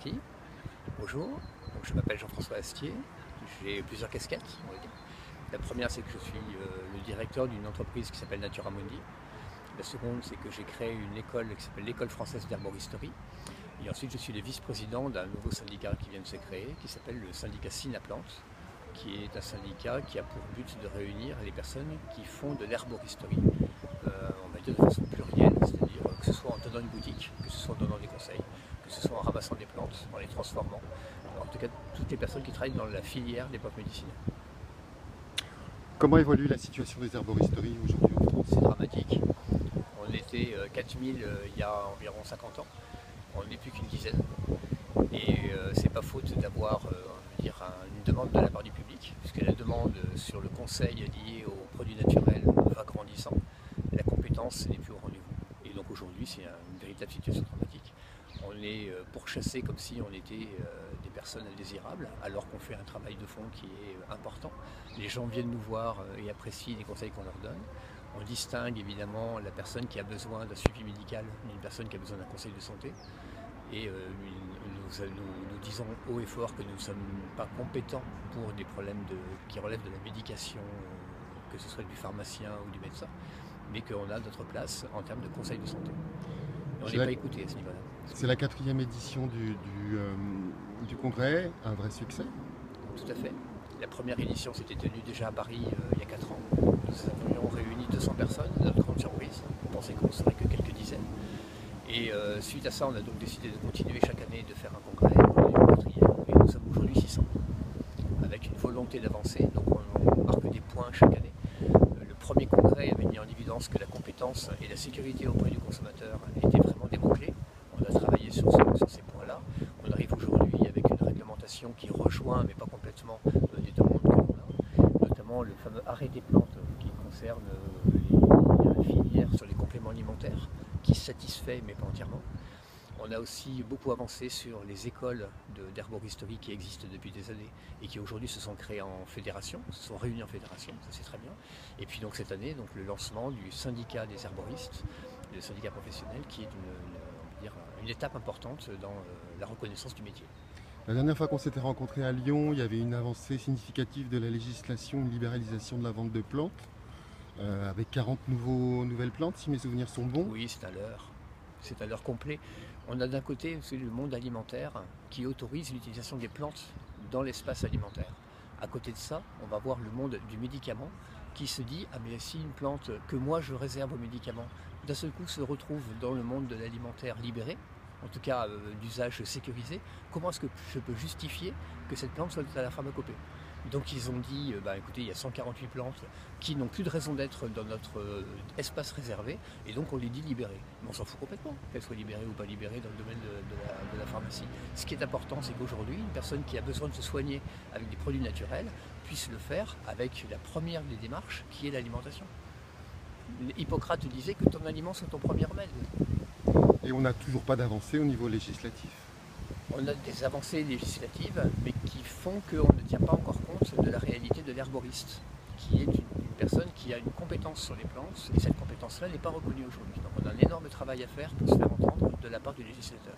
parti. Bonjour, donc, je m'appelle Jean-François Astier, j'ai plusieurs casquettes, on va dire. La première, c'est que je suis le directeur d'une entreprise qui s'appelle Natura Mundi. La seconde, c'est que j'ai créé une école qui s'appelle l'École française d'herboristerie. Et ensuite, je suis le vice-président d'un nouveau syndicat qui vient de se créer, qui s'appelle le syndicat Synaplante, qui est un syndicat qui a pour but de réunir les personnes qui font de l'herboristerie, on va dire de façon plurielle, c'est-à-dire que ce soit en tenant une boutique, que ce soit en donnant des conseils, que ce soit en ramassant des plantes, en les transformant, en tout cas toutes les personnes qui travaillent dans la filière des plantes médicinales. Comment évolue la situation des herboristeries aujourd'hui en France? C'est dramatique. On était 4000 il y a environ 50 ans, on n'est plus qu'une dizaine. Et c'est pas faute d'avoir une demande de la part du public, puisque la demande sur le conseil lié aux produits naturels va grandissant. La compétence n'est plus au rendez-vous. Et donc aujourd'hui, c'est une véritable situation dramatique. On est pourchassé comme si on était des personnes indésirables, alors qu'on fait un travail de fond qui est important. Les gens viennent nous voir et apprécient les conseils qu'on leur donne. On distingue évidemment la personne qui a besoin d'un suivi médical d'une personne qui a besoin d'un conseil de santé. Et nous disons haut et fort que nous ne sommes pas compétents pour des problèmes qui relèvent de la médication, que ce soit du pharmacien ou du médecin, mais qu'on a notre place en termes de conseil de santé. Et on n'est pas écouté à ce niveau-là. C'est la 4e édition du congrès, un vrai succès? Tout à fait. La première édition s'était tenue déjà à Paris il y a 4 ans. Nous avions réuni 200 personnes, notre grande surprise. On pensait qu'on ne serait que quelques dizaines. Et suite à ça, on a donc décidé de continuer chaque année de faire un congrès. On est au 4e et nous sommes aujourd'hui 600. Avec une volonté d'avancer, donc on marque des points chaque année. Le premier congrès avait mis en évidence que la compétence et la sécurité auprès du consommateur étaient vraiment des mots-clés. On a travaillé sur ces points-là. On arrive aujourd'hui avec une réglementation qui rejoint, mais pas complètement, des demandes que l'on a, notamment le fameux arrêt des plantes qui concerne les filières sur les compléments alimentaires, qui satisfait, mais pas entièrement. On a aussi beaucoup avancé sur les écoles d'herboristerie qui existent depuis des années et qui aujourd'hui se sont créées en fédération, se sont réunies en fédération, ça c'est très bien. Et puis donc cette année, donc, le lancement du syndicat des herboristes, le syndicat professionnel, qui est une étape importante dans la reconnaissance du métier. La dernière fois qu'on s'était rencontrés à Lyon, il y avait une avancée significative de la législation, une libéralisation de la vente de plantes, avec 40 nouvelles plantes, si mes souvenirs sont bons. Oui, c'est à l'heure complet. On a d'un côté le monde alimentaire qui autorise l'utilisation des plantes dans l'espace alimentaire. À côté de ça, on va voir le monde du médicament qui se dit « Ah mais si une plante que moi je réserve aux médicaments, d'un seul coup se retrouve dans le monde de l'alimentaire libéré, en tout cas d'usage sécurisé, comment est-ce que je peux justifier que cette plante soit à la pharmacopée ?» Donc ils ont dit, écoutez, il y a 148 plantes qui n'ont plus de raison d'être dans notre espace réservé, et donc on les dit libérées. Mais on s'en fout complètement, qu'elles soient libérées ou pas libérées dans le domaine de la pharmacie. Ce qui est important, c'est qu'aujourd'hui, une personne qui a besoin de se soigner avec des produits naturels puisse le faire avec la première des démarches, qui est l'alimentation. Hippocrate disait que ton aliment soit ton premier remède. Et on n'a toujours pas d'avancée au niveau législatif. On a des avancées législatives, mais qui font qu'on ne tient pas encore compte de la réalité de l'herboriste, qui est une personne qui a une compétence sur les plantes, et cette compétence-là n'est pas reconnue aujourd'hui. Donc on a un énorme travail à faire pour se faire entendre de la part du législateur.